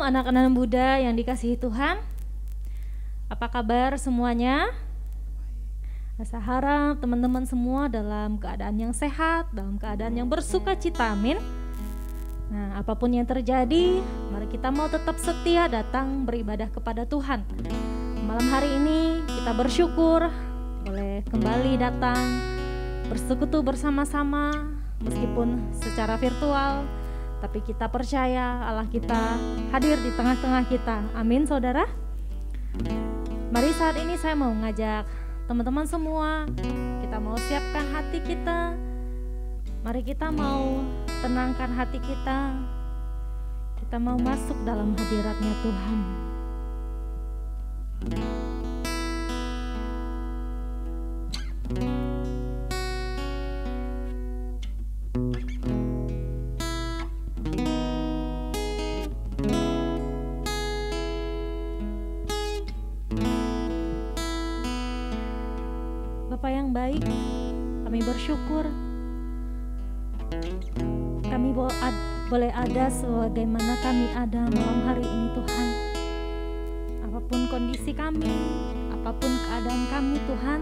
Shalom anak-anak muda yang dikasihi Tuhan. Apa kabar semuanya? Saya harap teman-teman semua dalam keadaan yang sehat, dalam keadaan yang bersuka cita, amin. Nah, apapun yang terjadi, mari kita mau tetap setia datang beribadah kepada Tuhan. Malam hari ini kita bersyukur boleh kembali datang bersekutu bersama-sama meskipun secara virtual. Tapi kita percaya Allah kita hadir di tengah-tengah kita. Amin, saudara. Mari saat ini saya mau ngajak teman-teman semua, kita mau siapkan hati kita. Mari kita mau tenangkan hati kita. Kita mau masuk dalam hadiratnya Tuhan. Bapa yang baik, kami bersyukur kami boleh ada sebagaimana kami ada malam hari ini Tuhan. Apapun kondisi kami, apapun keadaan kami Tuhan,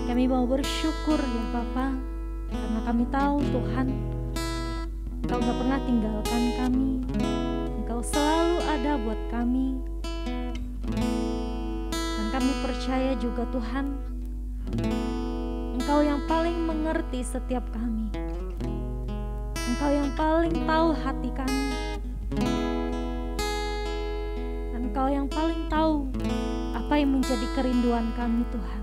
kami mau bersyukur ya Bapa, karena kami tahu Tuhan Engkau gak pernah tinggalkan kami, Engkau selalu ada buat kami. Kami percaya juga Tuhan, Engkau yang paling mengerti setiap kami. Engkau yang paling tahu hati kami. Dan Engkau yang paling tahu apa yang menjadi kerinduan kami Tuhan.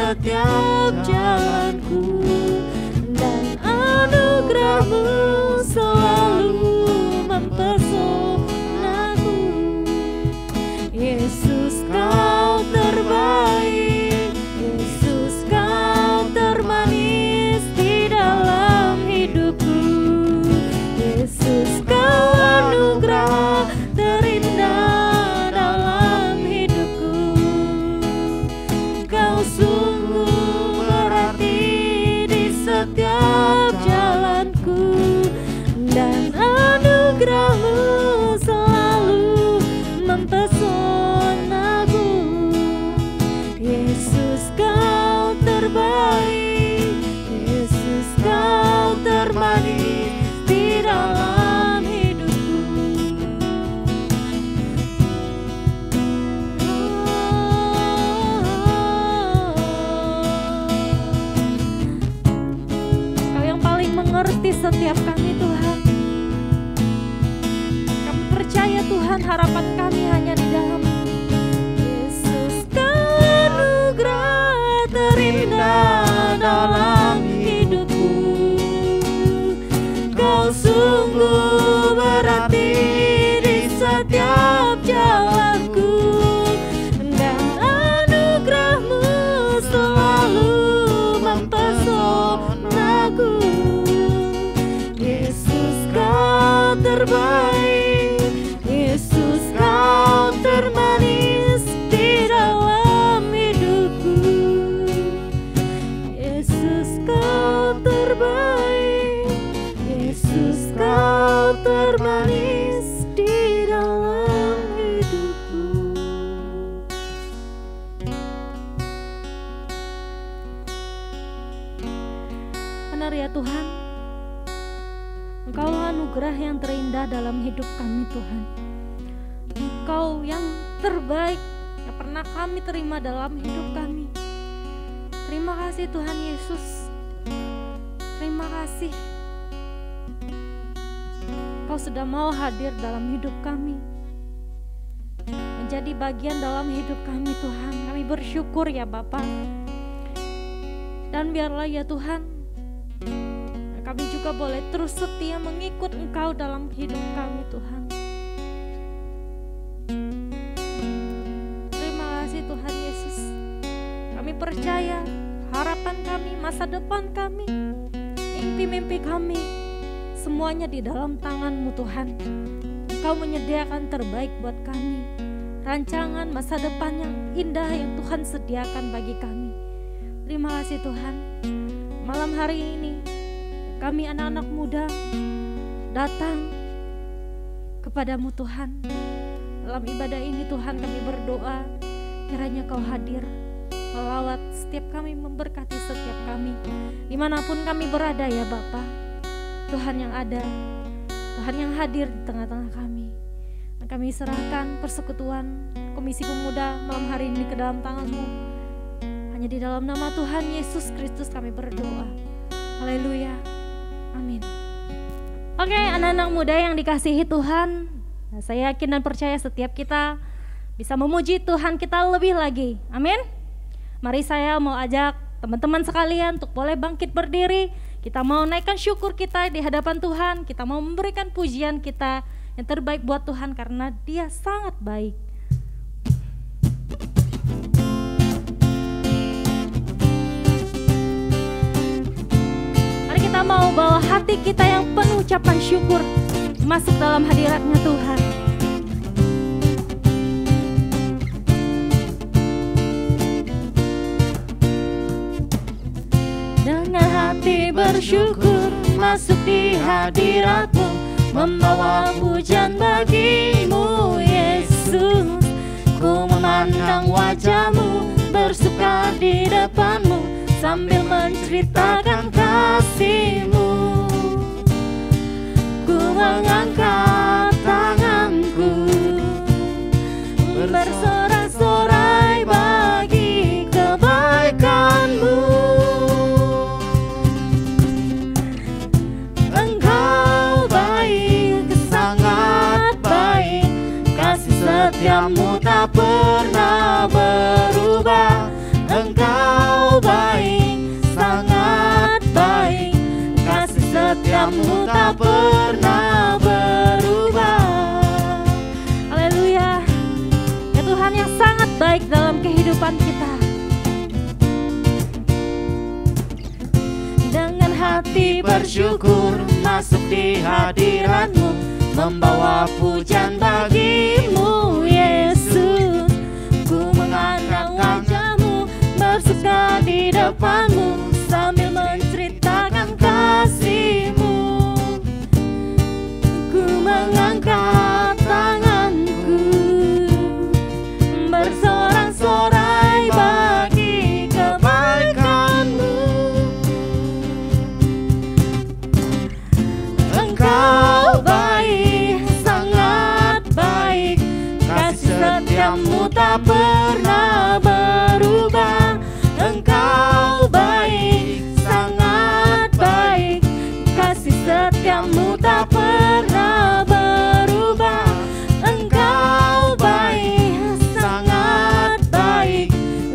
Setiap jalanku anugerah-Mu selalu mempesonaku. Yesus, Kau terbaik, Yesus, Kau termanis di dalam hidupku. Yesus, Kau anugerah terindah dalam hidupku. Kau sungguh berarti di setiap jalanku, dan anugerah-Mu selalu mempesonaku. Yesus, Kau terbaik, Yesus, Kau termanis di dalam hidupku. Kau yang paling mengerti setiap kami, Tuhan. Kami percaya, Tuhan, harapan kami hanya di dalam Yesus. Kau anugerah terindah dalam hidupku. Kau sungguh berarti di setiap jalanku, dan anugerah-Mu selalu mempesonaku. Yesus, Kau terbaik, Yesus, Kau termanis di dalam hidupku. Yesus, Kau terbaik, Yesus, Kau termanis di dalam hidupku. Benar ya Tuhan, Engkau anugerah yang terindah dalam hidup kami, Tuhan. Engkau yang terbaik yang pernah kami terima dalam hidup kami. Terima kasih Tuhan Yesus. Terima kasih Kau sudah mau hadir dalam hidup kami, menjadi bagian dalam hidup kami, Tuhan. Kami bersyukur ya Bapa. Dan biarlah ya Tuhan, kami juga boleh terus setia mengikut Engkau dalam hidup kami, Tuhan. Terima kasih Tuhan Yesus. Kami percaya harapan kami, masa depan kami, mimpi-mimpi kami, semuanya di dalam tangan-Mu, Tuhan. Engkau menyediakan terbaik buat kami, rancangan masa depan yang indah yang Tuhan sediakan bagi kami. Terima kasih Tuhan. Malam hari ini kami anak-anak muda datang kepadamu Tuhan. Dalam ibadah ini Tuhan kami berdoa, kiranya Kau hadir, melawat setiap kami, memberkati setiap kami, dimanapun kami berada ya Bapa. Tuhan yang ada, Tuhan yang hadir di tengah-tengah kami. Kami serahkan persekutuan Komisi Pemuda malam hari ini ke dalam tangan-Mu. Hanya di dalam nama Tuhan Yesus Kristus kami berdoa. Haleluya. Amin. Oke, anak-anak muda yang dikasihi Tuhan, saya yakin dan percaya setiap kita bisa memuji Tuhan kita lebih lagi. Amin. Mari saya mau ajak teman-teman sekalian untuk boleh bangkit berdiri. Kita mau naikkan syukur kita di hadapan Tuhan. Kita mau memberikan pujian kita yang terbaik buat Tuhan karena Dia sangat baik. Mari kita mau bawa hati kita yang penuh ucapan syukur masuk dalam hadirat-Nya Tuhan. Dengan hati bersyukur masuk di hadirat-Mu, membawa pujian bagi-Mu Yesus. Ku memandang wajah-Mu, bersuka di depan-Mu, sambil menceritakan kasih-Mu. Ku mengangkat tanganku, bersorak-sorai bagi kebaikan-Mu. Setiamu tak pernah berubah. Engkau baik, sangat baik. Kasih setiamu baik dalam kehidupan kita. Dengan hati bersyukur masuk di hadirat-Mu, membawa pujian bagi-Mu Yesus. Ku mengangkat wajah-Mu, bersuka di depan-Mu, sambil menceritakan kasih-Mu. Ku mengangkat tanganku, bersorak-sorai bagi kebaikan-Mu. Engkau baik, sangat baik, kasih setia-Mu tak pernah berubah. Engkau baik, sangat baik, kasih setia-Mu tak pernah berubah. Engkau baik, sangat baik,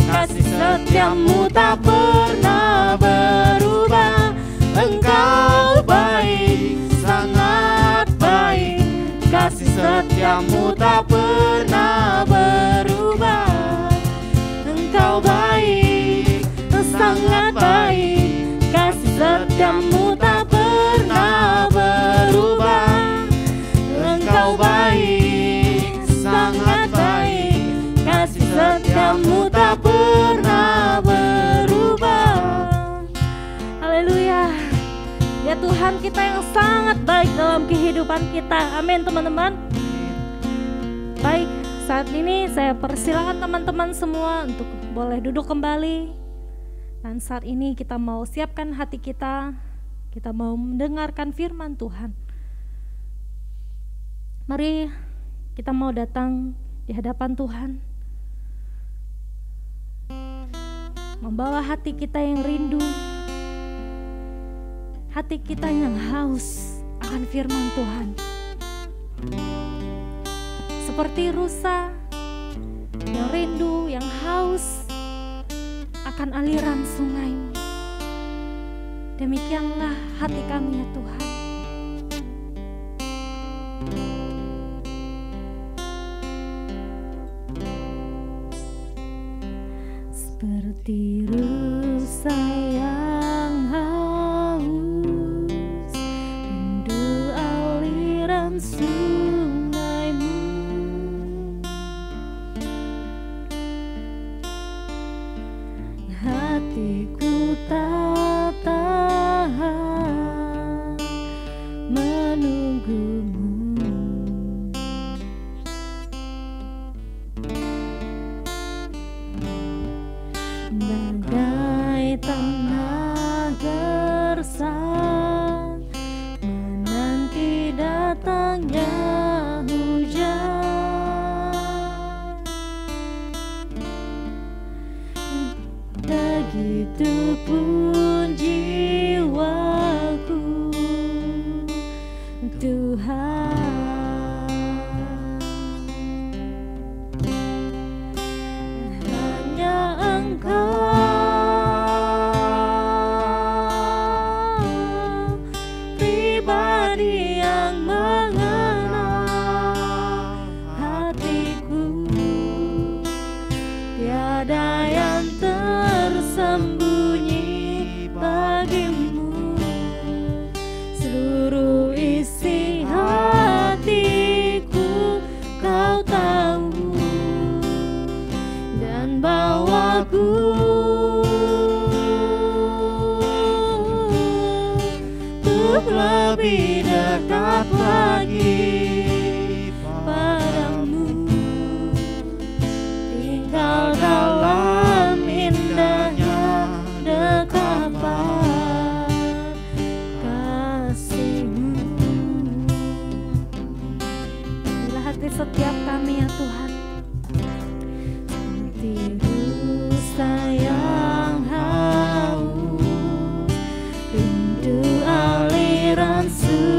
kasih setia-Mu tak pernah berubah. Engkau baik, sangat baik, kasih setia-Mu tak pernah berubah. Engkau baik, sangat baik, kasih setia-Mu tak pernah berubah. Engkau baik, sangat baik, kasih setia-Mu tak pernah berubah. Haleluya. Ya Tuhan, kita yang sangat baik dalam kehidupan kita. Amin teman-teman. Baik, saat ini saya persilakan teman-teman semua untuk boleh duduk kembali. Dan saat ini kita mau siapkan hati kita mau mendengarkan firman Tuhan. Mari kita mau datang di hadapan Tuhan, membawa hati kita yang rindu, hati kita yang haus akan firman Tuhan. Seperti rusa yang rindu, yang haus akan aliran sungai-Mu. Demikianlah hati kami ya Tuhan. Seperti rusa yang haus, rindu aliran sungai-Mu. Hatiku tak tahan menunggu-Mu. Bagai tanah gersang menanti datangnya hujan, begitupun jiwaku Tuhan. Hanya Engkau pribadi yang mengenal hatiku, tiada yang tersembunyi bagi-Mu. Seluruh isi hatiku Kau tahu, dan bawaku untuk lebih dekat lagi padamu, tinggal dalam indahnya dekapan kasih-Mu. Inilah hati setiap kami ya Tuhan. Seperti rusa yang haus, rindu aliran sungai.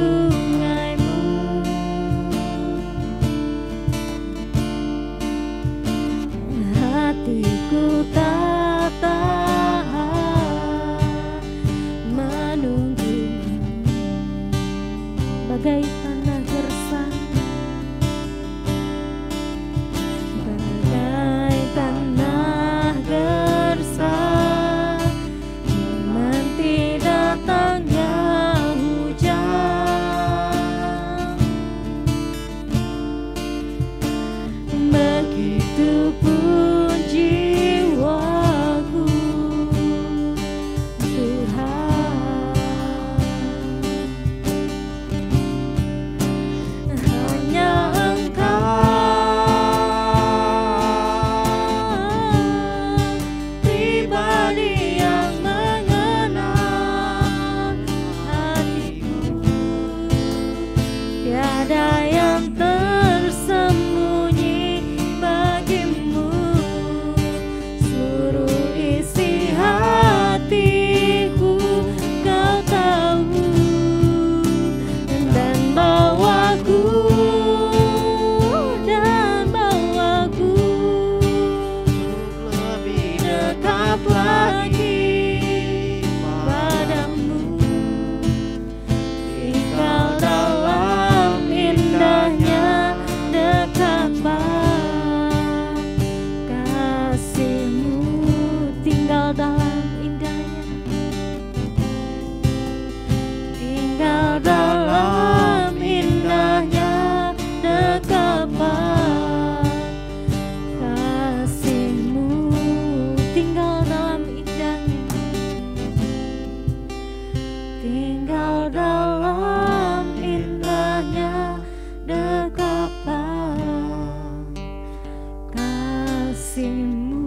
kasih-Mu.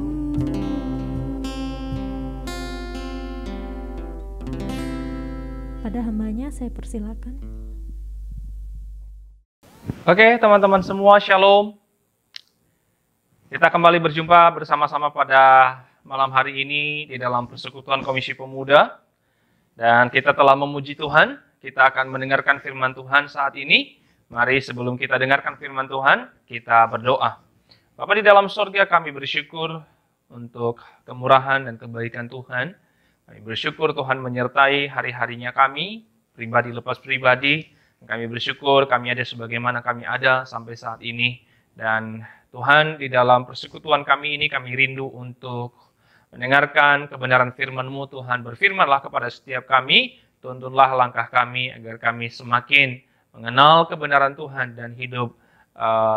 Pada hambanya saya persilakan. Oke, teman-teman semua, Shalom. Kita kembali berjumpa bersama-sama pada malam hari ini di dalam Persekutuan Komisi Pemuda. Dan kita telah memuji Tuhan, kita akan mendengarkan firman Tuhan saat ini. Mari sebelum kita dengarkan firman Tuhan, kita berdoa. Bapa di dalam surga, kami bersyukur untuk kemurahan dan kebaikan Tuhan. Kami bersyukur Tuhan menyertai hari-harinya kami, pribadi lepas pribadi. Kami bersyukur kami ada sebagaimana kami ada sampai saat ini. Dan Tuhan, di dalam persekutuan kami ini, kami rindu untuk mendengarkan kebenaran firman-Mu. Tuhan, berfirmanlah kepada setiap kami, tuntunlah langkah kami agar kami semakin mengenal kebenaran Tuhan dan hidup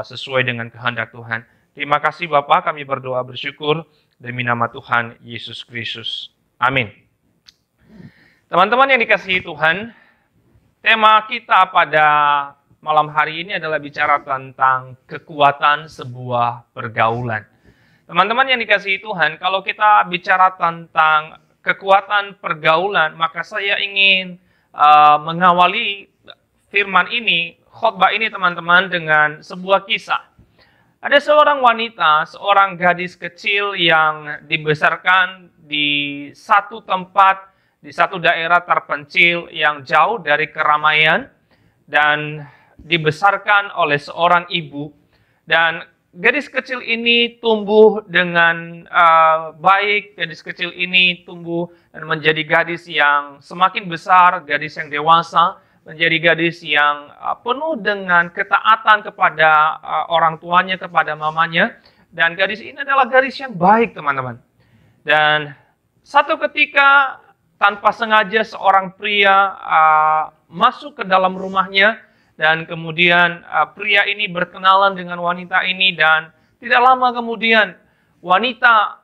sesuai dengan kehendak Tuhan. Terima kasih Bapa, kami berdoa bersyukur demi nama Tuhan Yesus Kristus. Amin. Teman-teman yang dikasihi Tuhan, tema kita pada malam hari ini adalah bicara tentang kekuatan sebuah pergaulan. Teman-teman yang dikasihi Tuhan, kalau kita bicara tentang kekuatan pergaulan, maka saya ingin mengawali firman ini, khotbah ini teman-teman, dengan sebuah kisah. Ada seorang wanita, seorang gadis kecil yang dibesarkan di satu tempat, di satu daerah terpencil yang jauh dari keramaian, dan dibesarkan oleh seorang ibu. Dan gadis kecil ini tumbuh dengan baik, gadis kecil ini tumbuh dan menjadi gadis yang semakin besar, gadis yang dewasa, menjadi gadis yang penuh dengan ketaatan kepada orang tuanya, kepada mamanya. Dan gadis ini adalah gadis yang baik, teman-teman. Dan satu ketika, tanpa sengaja seorang pria masuk ke dalam rumahnya. Dan kemudian pria ini berkenalan dengan wanita ini. Dan tidak lama kemudian, wanita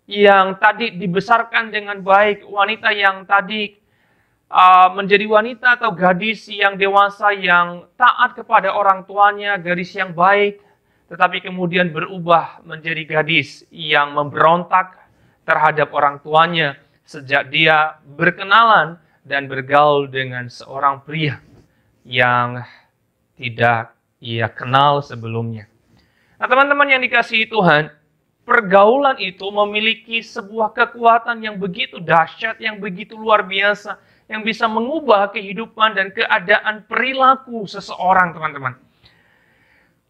yang tadi dibesarkan dengan baik, wanita yang tadi menjadi wanita atau gadis yang dewasa yang taat kepada orang tuanya, gadis yang baik, tetapi kemudian berubah menjadi gadis yang memberontak terhadap orang tuanya sejak dia berkenalan dan bergaul dengan seorang pria yang tidak ia kenal sebelumnya. Nah, teman-teman yang dikasihi Tuhan, pergaulan itu memiliki sebuah kekuatan yang begitu dahsyat, yang begitu luar biasa, yang bisa mengubah kehidupan dan keadaan perilaku seseorang, teman-teman.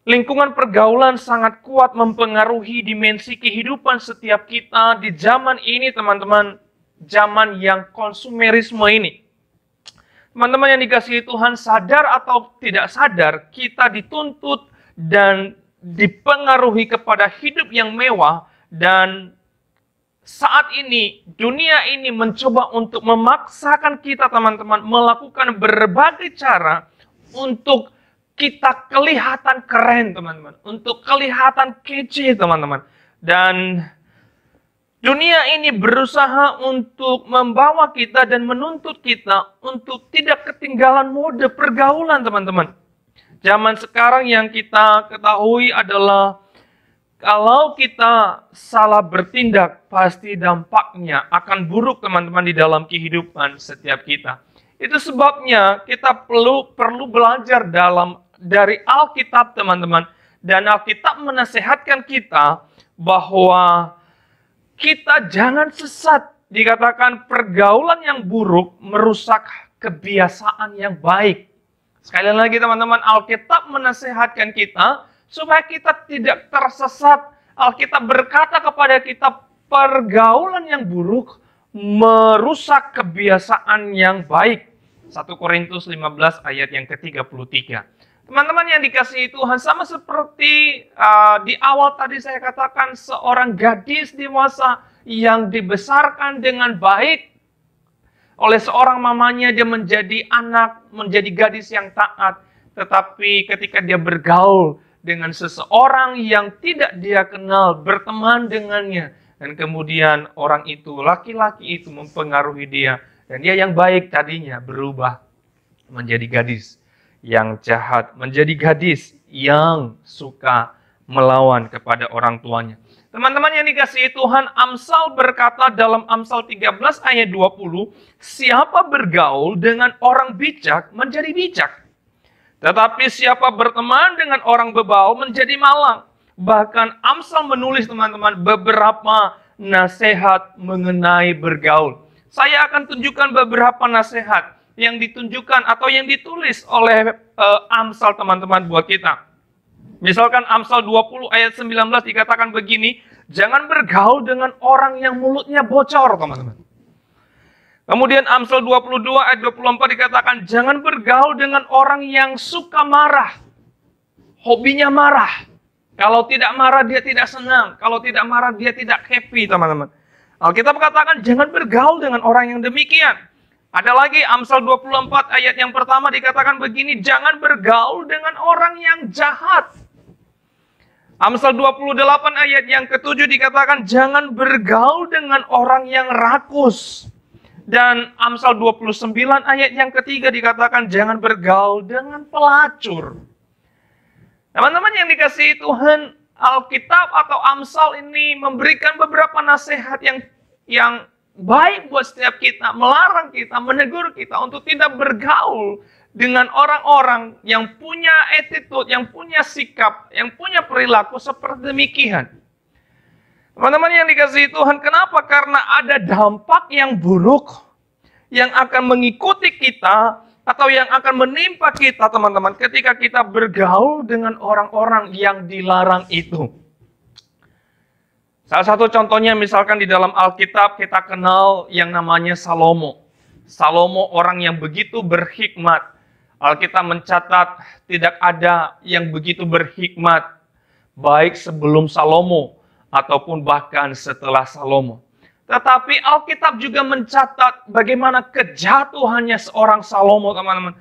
Lingkungan pergaulan sangat kuat mempengaruhi dimensi kehidupan setiap kita di zaman ini, teman-teman. Zaman yang konsumerisme ini. Teman-teman yang dikasihi Tuhan, sadar atau tidak sadar, kita dituntut dan dipengaruhi kepada hidup yang mewah. Dan saat ini, dunia ini mencoba untuk memaksakan kita, teman-teman, melakukan berbagai cara untuk kita kelihatan keren, teman-teman. Untuk kelihatan kece, teman-teman. Dan dunia ini berusaha untuk membawa kita dan menuntut kita untuk tidak ketinggalan mode pergaulan, teman-teman. Zaman sekarang yang kita ketahui adalah kalau kita salah bertindak, pasti dampaknya akan buruk, teman-teman, di dalam kehidupan setiap kita. Itu sebabnya kita perlu belajar dari Alkitab, teman-teman. Dan Alkitab menasehatkan kita bahwa kita jangan sesat. Dikatakan pergaulan yang buruk merusak kebiasaan yang baik. Sekali lagi, teman-teman, Alkitab menasehatkan kita supaya kita tidak tersesat. Alkitab berkata kepada kita, pergaulan yang buruk merusak kebiasaan yang baik. 1 Korintus 15 ayat yang ke-33. Teman-teman yang dikasihi Tuhan, sama seperti di awal tadi saya katakan, seorang gadis dewasa yang dibesarkan dengan baik oleh seorang mamanya, dia menjadi anak, menjadi gadis yang taat. Tetapi ketika dia bergaul dengan seseorang yang tidak dia kenal, berteman dengannya, dan kemudian orang itu, laki-laki itu mempengaruhi dia, dan dia yang baik tadinya berubah menjadi gadis yang jahat, menjadi gadis yang suka melawan kepada orang tuanya. Teman-teman yang dikasihi Tuhan, Amsal berkata dalam Amsal 13 ayat 20, siapa bergaul dengan orang bijak menjadi bijak. Tetapi siapa berteman dengan orang bebal menjadi malang. Bahkan Amsal menulis teman-teman beberapa nasihat mengenai bergaul. Saya akan tunjukkan beberapa nasihat yang ditunjukkan atau yang ditulis oleh Amsal teman-teman buat kita. Misalkan Amsal 20 ayat 19 dikatakan begini, jangan bergaul dengan orang yang mulutnya bocor, teman-teman. Kemudian Amsal 22 ayat 24 dikatakan, jangan bergaul dengan orang yang suka marah. Hobinya marah. Kalau tidak marah dia tidak senang. Kalau tidak marah dia tidak happy, teman-teman. Alkitab katakan jangan bergaul dengan orang yang demikian. Ada lagi Amsal 24 ayat yang pertama dikatakan begini, jangan bergaul dengan orang yang jahat. Amsal 28 ayat yang ke-7 dikatakan jangan bergaul dengan orang yang rakus. Dan Amsal 29 ayat yang ketiga dikatakan jangan bergaul dengan pelacur. Teman-teman yang dikasihi Tuhan, Alkitab atau Amsal ini memberikan beberapa nasihat yang baik buat setiap kita, melarang kita, menegur kita untuk tidak bergaul dengan orang-orang yang punya attitude, yang punya sikap, yang punya perilaku seperti demikian. Teman-teman yang dikasihi Tuhan, kenapa? Karena ada dampak yang buruk yang akan mengikuti kita atau yang akan menimpa kita, teman-teman, ketika kita bergaul dengan orang-orang yang dilarang itu. Salah satu contohnya misalkan di dalam Alkitab kita kenal yang namanya Salomo. Salomo orang yang begitu berhikmat. Alkitab mencatat tidak ada yang begitu berhikmat baik sebelum Salomo ataupun bahkan setelah Salomo. Tetapi Alkitab juga mencatat bagaimana kejatuhannya seorang Salomo, teman-teman.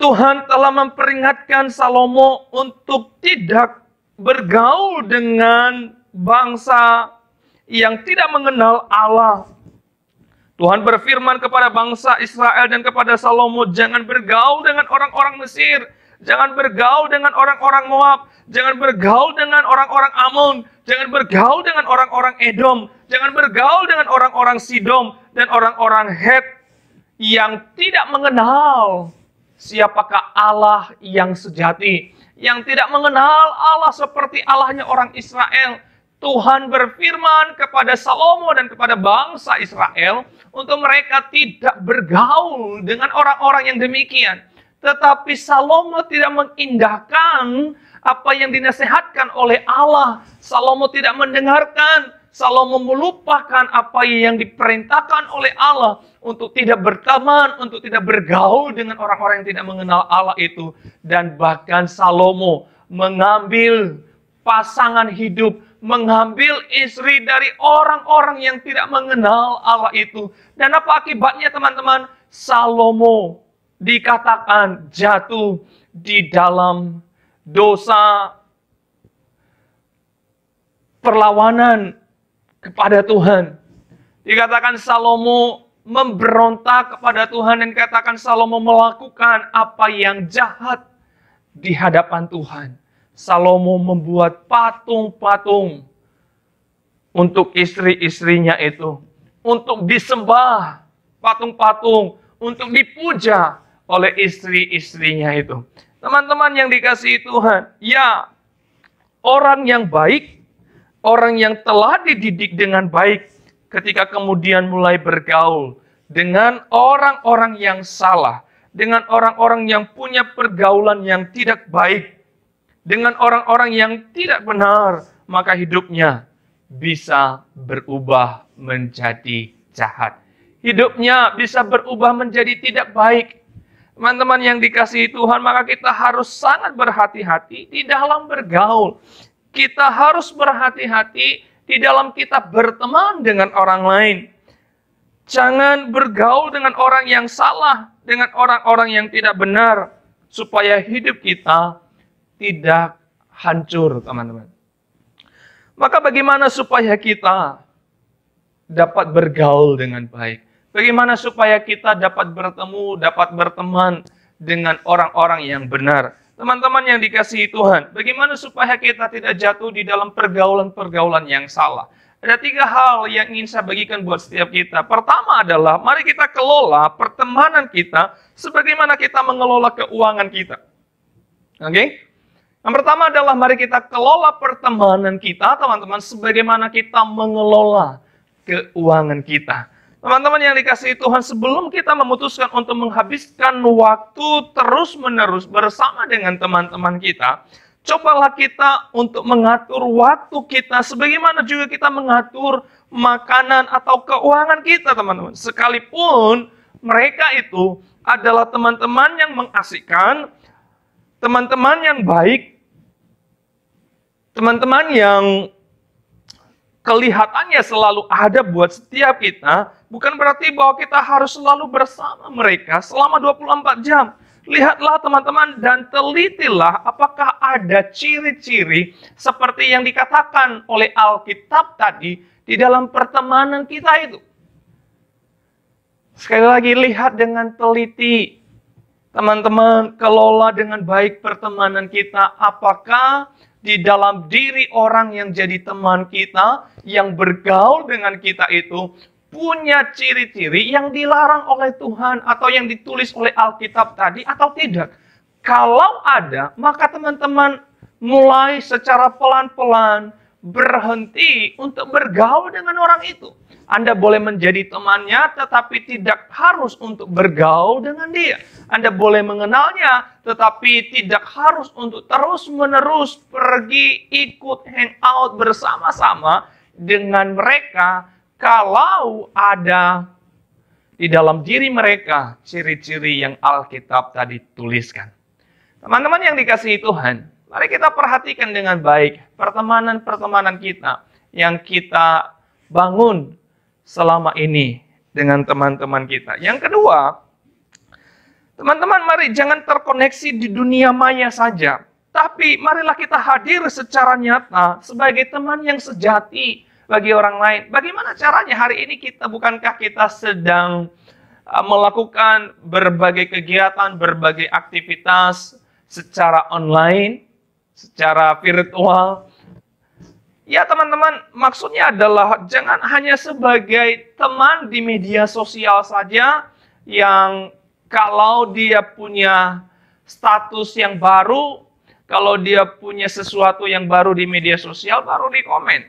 Tuhan telah memperingatkan Salomo untuk tidak bergaul dengan bangsa yang tidak mengenal Allah. Tuhan berfirman kepada bangsa Israel dan kepada Salomo, jangan bergaul dengan orang-orang Mesir, jangan bergaul dengan orang-orang Moab, jangan bergaul dengan orang-orang Amon, jangan bergaul dengan orang-orang Edom, jangan bergaul dengan orang-orang Sidom dan orang-orang Het yang tidak mengenal siapakah Allah yang sejati, yang tidak mengenal Allah seperti Allahnya orang Israel. Tuhan berfirman kepada Salomo dan kepada bangsa Israel untuk mereka tidak bergaul dengan orang-orang yang demikian. Tetapi Salomo tidak mengindahkan apa yang dinasihatkan oleh Allah. Salomo tidak mendengarkan. Salomo melupakan apa yang diperintahkan oleh Allah untuk tidak berteman, untuk tidak bergaul dengan orang-orang yang tidak mengenal Allah itu. Dan bahkan Salomo mengambil pasangan hidup, mengambil istri dari orang-orang yang tidak mengenal Allah itu. Dan apa akibatnya, teman-teman? Salomo dikatakan jatuh di dalam dosa perlawanan kepada Tuhan. Dikatakan Salomo memberontak kepada Tuhan dan dikatakan Salomo melakukan apa yang jahat di hadapan Tuhan. Salomo membuat patung-patung untuk istri-istrinya itu, untuk disembah, patung-patung untuk dipuja oleh istri-istrinya itu. Teman-teman yang dikasihi Tuhan, ya, orang yang baik, orang yang telah dididik dengan baik, ketika kemudian mulai bergaul dengan orang-orang yang salah, dengan orang-orang yang punya pergaulan yang tidak baik, dengan orang-orang yang tidak benar, maka hidupnya bisa berubah menjadi jahat. Hidupnya bisa berubah menjadi tidak baik. Teman-teman yang dikasihi Tuhan, maka kita harus sangat berhati-hati di dalam bergaul. Kita harus berhati-hati di dalam kita berteman dengan orang lain. Jangan bergaul dengan orang yang salah, dengan orang-orang yang tidak benar, supaya hidup kita tidak hancur, teman-teman. Maka bagaimana supaya kita dapat bergaul dengan baik? Bagaimana supaya kita dapat bertemu, dapat berteman dengan orang-orang yang benar, Teman-teman yang dikasihi Tuhan, bagaimana supaya kita tidak jatuh di dalam pergaulan-pergaulan yang salah? Ada 3 hal yang ingin saya bagikan buat setiap kita. Pertama adalah, mari kita kelola pertemanan kita sebagaimana kita mengelola keuangan kita. Oke? Yang pertama adalah, mari kita kelola pertemanan kita, teman-teman, sebagaimana kita mengelola keuangan kita. Teman-teman yang dikasihi Tuhan, sebelum kita memutuskan untuk menghabiskan waktu terus-menerus bersama dengan teman-teman kita, cobalah kita untuk mengatur waktu kita sebagaimana juga kita mengatur makanan atau keuangan kita, teman-teman. Sekalipun mereka itu adalah teman-teman yang mengasihkan, teman-teman yang baik, teman-teman yang kelihatannya selalu ada buat setiap kita, bukan berarti bahwa kita harus selalu bersama mereka selama 24 jam. Lihatlah teman-teman dan telitilah apakah ada ciri-ciri seperti yang dikatakan oleh Alkitab tadi di dalam pertemanan kita itu. Sekali lagi, lihat dengan teliti. Teman-teman, kelola dengan baik pertemanan kita. Apakah di dalam diri orang yang jadi teman kita, yang bergaul dengan kita itu, punya ciri-ciri yang dilarang oleh Tuhan atau yang ditulis oleh Alkitab tadi atau tidak? Kalau ada, maka teman-teman mulai secara pelan-pelan berhenti untuk bergaul dengan orang itu. Anda boleh menjadi temannya, tetapi tidak harus untuk bergaul dengan dia. Anda boleh mengenalnya, tetapi tidak harus untuk terus-menerus pergi ikut hangout bersama-sama dengan mereka kalau ada di dalam diri mereka ciri-ciri yang Alkitab tadi tuliskan. Teman-teman yang dikasihi Tuhan, mari kita perhatikan dengan baik pertemanan-pertemanan kita yang kita bangun selama ini dengan teman-teman kita. Yang kedua, teman-teman, mari jangan terkoneksi di dunia maya saja. Tapi marilah kita hadir secara nyata sebagai teman yang sejati bagi orang lain. Bagaimana caranya hari ini bukankah kita sedang melakukan berbagai kegiatan, berbagai aktivitas secara online, secara virtual? Ya teman-teman, maksudnya adalah jangan hanya sebagai teman di media sosial saja yang kalau dia punya status yang baru, kalau dia punya sesuatu yang baru di media sosial, baru di komen.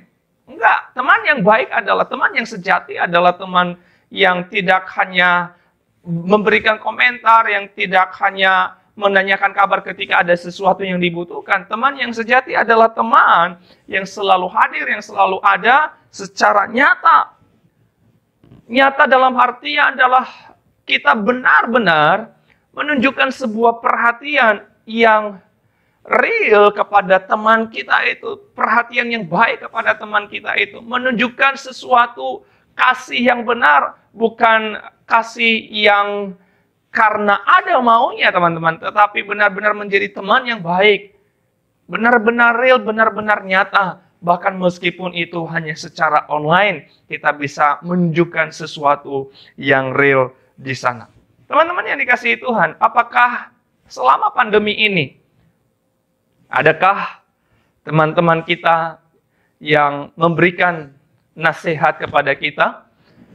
Enggak, teman yang baik adalah teman yang sejati, adalah teman yang tidak hanya memberikan komentar, yang tidak hanya menanyakan kabar ketika ada sesuatu yang dibutuhkan. Teman yang sejati adalah teman yang selalu hadir, yang selalu ada secara nyata. Nyata dalam artinya adalah kita benar-benar menunjukkan sebuah perhatian yang real kepada teman kita itu. Perhatian yang baik kepada teman kita itu. Menunjukkan sesuatu kasih yang benar, bukan kasih yang karena ada maunya teman-teman, tetapi benar-benar menjadi teman yang baik. Benar-benar real, benar-benar nyata. Bahkan meskipun itu hanya secara online, kita bisa menunjukkan sesuatu yang real di sana. Teman-teman yang dikasihi Tuhan, apakah selama pandemi ini, adakah teman-teman kita yang memberikan nasihat kepada kita?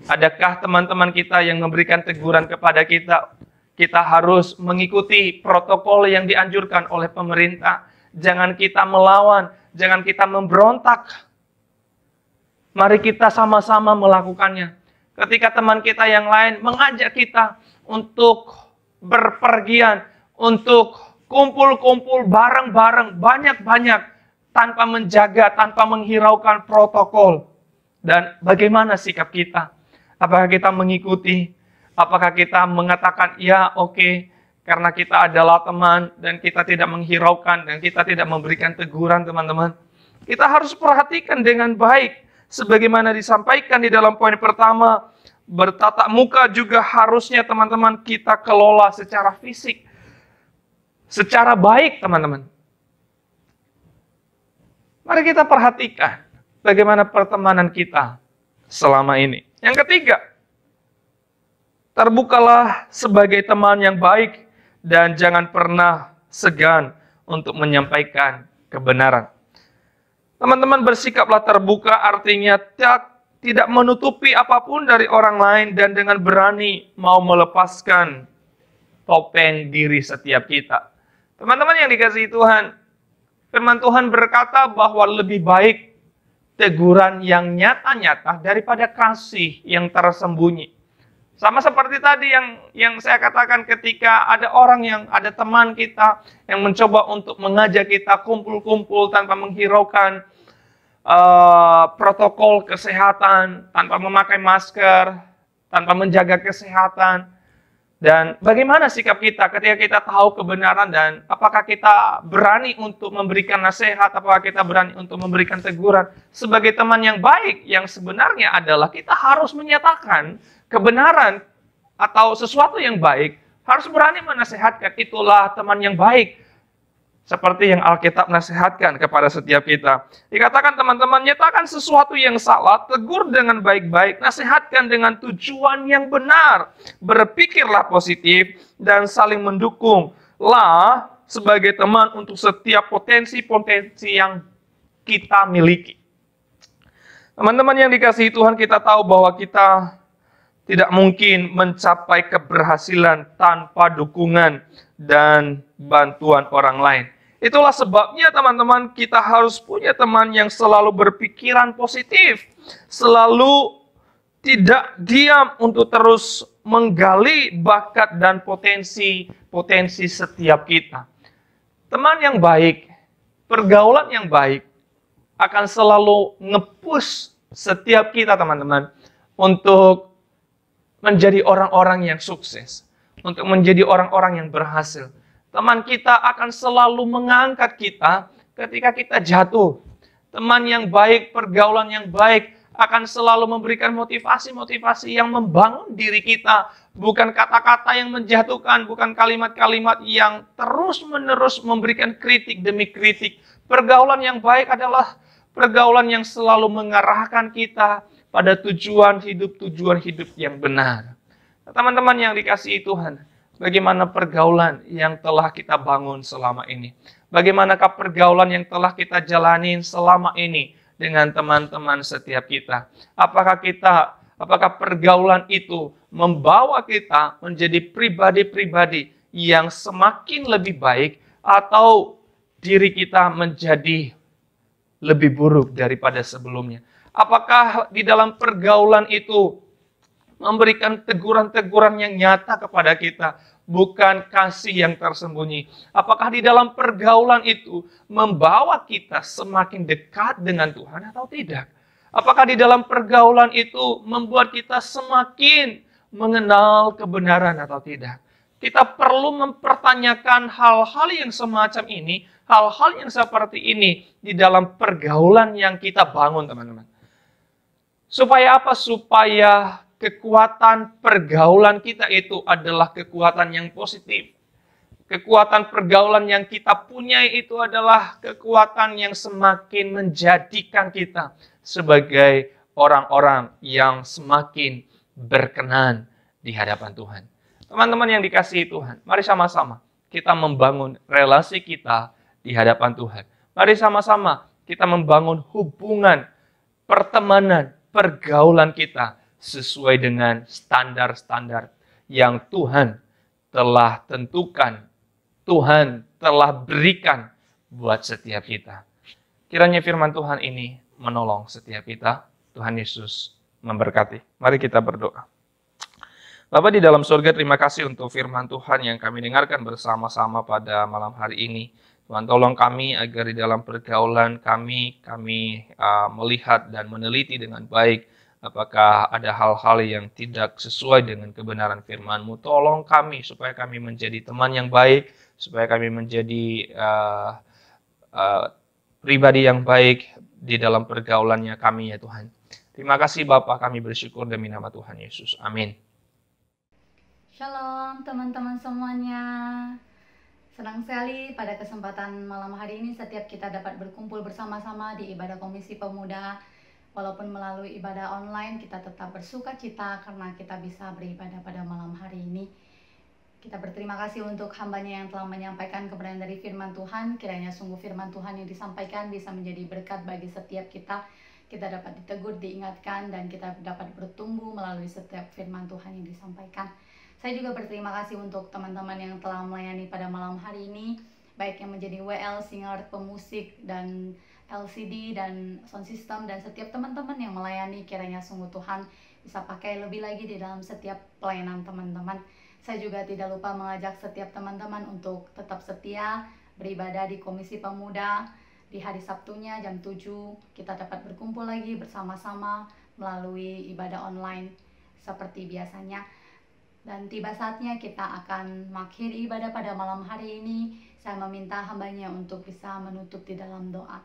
Adakah teman-teman kita yang memberikan teguran kepada kita? Kita harus mengikuti protokol yang dianjurkan oleh pemerintah. Jangan kita melawan, jangan kita memberontak. Mari kita sama-sama melakukannya. Ketika teman kita yang lain mengajak kita untuk berpergian, untuk kumpul-kumpul bareng-bareng, banyak-banyak, tanpa menjaga, tanpa menghiraukan protokol. Dan bagaimana sikap kita? Apakah kita mengikuti? Apakah kita mengatakan, ya oke, karena kita adalah teman, dan kita tidak menghiraukan, dan kita tidak memberikan teguran, teman-teman. Kita harus perhatikan dengan baik. Sebagaimana disampaikan di dalam poin pertama, bertatap muka juga harusnya teman-teman kita kelola secara fisik. Secara baik, teman-teman. Mari kita perhatikan bagaimana pertemanan kita selama ini. Yang ketiga, terbukalah sebagai teman yang baik dan jangan pernah segan untuk menyampaikan kebenaran. Teman-teman, bersikaplah terbuka artinya tidak menutupi apapun dari orang lain dan dengan berani mau melepaskan topeng diri setiap kita. Teman-teman yang dikasihi Tuhan, firman Tuhan berkata bahwa lebih baik teguran yang nyata-nyata daripada kasih yang tersembunyi. Sama seperti tadi yang saya katakan, ketika ada teman kita yang mencoba untuk mengajak kita kumpul-kumpul tanpa menghiraukan protokol kesehatan, tanpa memakai masker, tanpa menjaga kesehatan. Dan bagaimana sikap kita ketika kita tahu kebenaran, dan apakah kita berani untuk memberikan nasihat, apakah kita berani untuk memberikan teguran sebagai teman yang baik, yang sebenarnya adalah kita harus menyatakan kebenaran atau sesuatu yang baik, harus berani menasehatkan. Itulah teman yang baik, seperti yang Alkitab nasihatkan kepada setiap kita. Dikatakan teman-teman, nyatakan sesuatu yang salah, tegur dengan baik-baik, nasihatkan dengan tujuan yang benar, berpikirlah positif, dan saling mendukunglah sebagai teman untuk setiap potensi-potensi yang kita miliki. Teman-teman yang dikasihi Tuhan, kita tahu bahwa kita tidak mungkin mencapai keberhasilan tanpa dukungan dan bantuan orang lain. Itulah sebabnya teman-teman, kita harus punya teman yang selalu berpikiran positif, selalu tidak diam untuk terus menggali bakat dan potensi setiap kita. Teman yang baik, pergaulan yang baik akan selalu nge-push setiap kita teman-teman untuk menjadi orang-orang yang sukses, untuk menjadi orang-orang yang berhasil. Teman kita akan selalu mengangkat kita ketika kita jatuh. Teman yang baik, pergaulan yang baik akan selalu memberikan motivasi-motivasi yang membangun diri kita. Bukan kata-kata yang menjatuhkan, bukan kalimat-kalimat yang terus-menerus memberikan kritik demi kritik. Pergaulan yang baik adalah pergaulan yang selalu mengarahkan kita pada tujuan hidup yang benar. Teman-teman yang dikasihi Tuhan, bagaimana pergaulan yang telah kita bangun selama ini? Bagaimanakah pergaulan yang telah kita jalanin selama ini dengan teman-teman setiap kita? Apakah pergaulan itu membawa kita menjadi pribadi-pribadi yang semakin lebih baik, atau diri kita menjadi lebih buruk daripada sebelumnya? Apakah di dalam pergaulan itu memberikan teguran-teguran yang nyata kepada kita, bukan kasih yang tersembunyi? Apakah di dalam pergaulan itu membawa kita semakin dekat dengan Tuhan atau tidak? Apakah di dalam pergaulan itu membuat kita semakin mengenal kebenaran atau tidak? Kita perlu mempertanyakan hal-hal yang semacam ini, hal-hal yang seperti ini di dalam pergaulan yang kita bangun, teman-teman. Supaya apa? Supaya kekuatan pergaulan kita itu adalah kekuatan yang positif. Kekuatan pergaulan yang kita punya itu adalah kekuatan yang semakin menjadikan kita sebagai orang-orang yang semakin berkenan di hadapan Tuhan. Teman-teman yang dikasihi Tuhan, mari sama-sama kita membangun relasi kita di hadapan Tuhan. Mari sama-sama kita membangun hubungan, pertemanan, pergaulan kita sesuai dengan standar-standar yang Tuhan telah tentukan, Tuhan telah berikan buat setiap kita. Kiranya firman Tuhan ini menolong setiap kita. Tuhan Yesus memberkati. Mari kita berdoa. Bapa di dalam surga, terima kasih untuk firman Tuhan yang kami dengarkan bersama-sama pada malam hari ini. Tuhan, tolong kami agar di dalam pergaulan kami melihat dan meneliti dengan baik apakah ada hal-hal yang tidak sesuai dengan kebenaran firman-Mu. Tolong kami supaya kami menjadi teman yang baik, supaya kami menjadi pribadi yang baik di dalam pergaulannya kami, ya Tuhan. Terima kasih Bapa, kami bersyukur demi nama Tuhan Yesus. Amin. Shalom teman-teman semuanya. Senang sekali pada kesempatan malam hari ini setiap kita dapat berkumpul bersama-sama di ibadah Komisi Pemuda. Walaupun melalui ibadah online, kita tetap bersuka cita karena kita bisa beribadah pada malam hari ini. Kita berterima kasih untuk hambanya yang telah menyampaikan kebenaran dari firman Tuhan. Kiranya sungguh firman Tuhan yang disampaikan bisa menjadi berkat bagi setiap kita. Kita dapat ditegur, diingatkan, dan kita dapat bertumbuh melalui setiap firman Tuhan yang disampaikan. Saya juga berterima kasih untuk teman-teman yang telah melayani pada malam hari ini, baik yang menjadi WL, singer, pemusik, dan LCD, dan sound system, dan setiap teman-teman yang melayani. Kiranya sungguh Tuhan bisa pakai lebih lagi di dalam setiap pelayanan teman-teman. Saya juga tidak lupa mengajak setiap teman-teman untuk tetap setia beribadah di Komisi Pemuda. Di hari Sabtunya jam 7 kita dapat berkumpul lagi bersama-sama melalui ibadah online seperti biasanya. Dan tiba saatnya kita akan mengakhiri ibadah pada malam hari ini. Saya meminta hambanya untuk bisa menutup di dalam doa.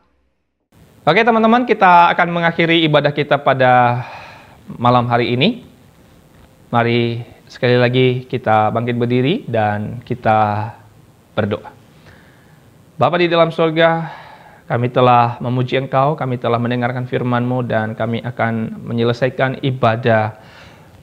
Oke teman-teman, kita akan mengakhiri ibadah kita pada malam hari ini. Mari sekali lagi kita bangkit berdiri dan kita berdoa. Bapa di dalam surga, kami telah memuji Engkau, kami telah mendengarkan firman-Mu, dan kami akan menyelesaikan ibadah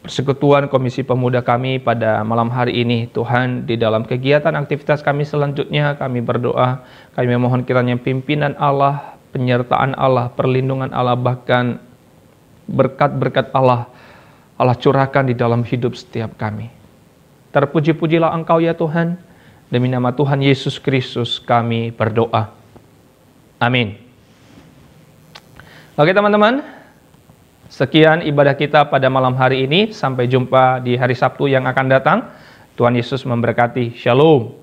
persekutuan Komisi Pemuda kami pada malam hari ini. Tuhan, di dalam kegiatan aktivitas kami selanjutnya, kami berdoa, kami memohon kiranya pimpinan Allah, penyertaan Allah, perlindungan Allah, bahkan berkat-berkat Allah curahkan di dalam hidup setiap kami. Terpuji-pujilah Engkau ya Tuhan. Demi nama Tuhan Yesus Kristus kami berdoa. Amin. Oke teman-teman, sekian ibadah kita pada malam hari ini. Sampai jumpa di hari Sabtu yang akan datang. Tuhan Yesus memberkati. Shalom.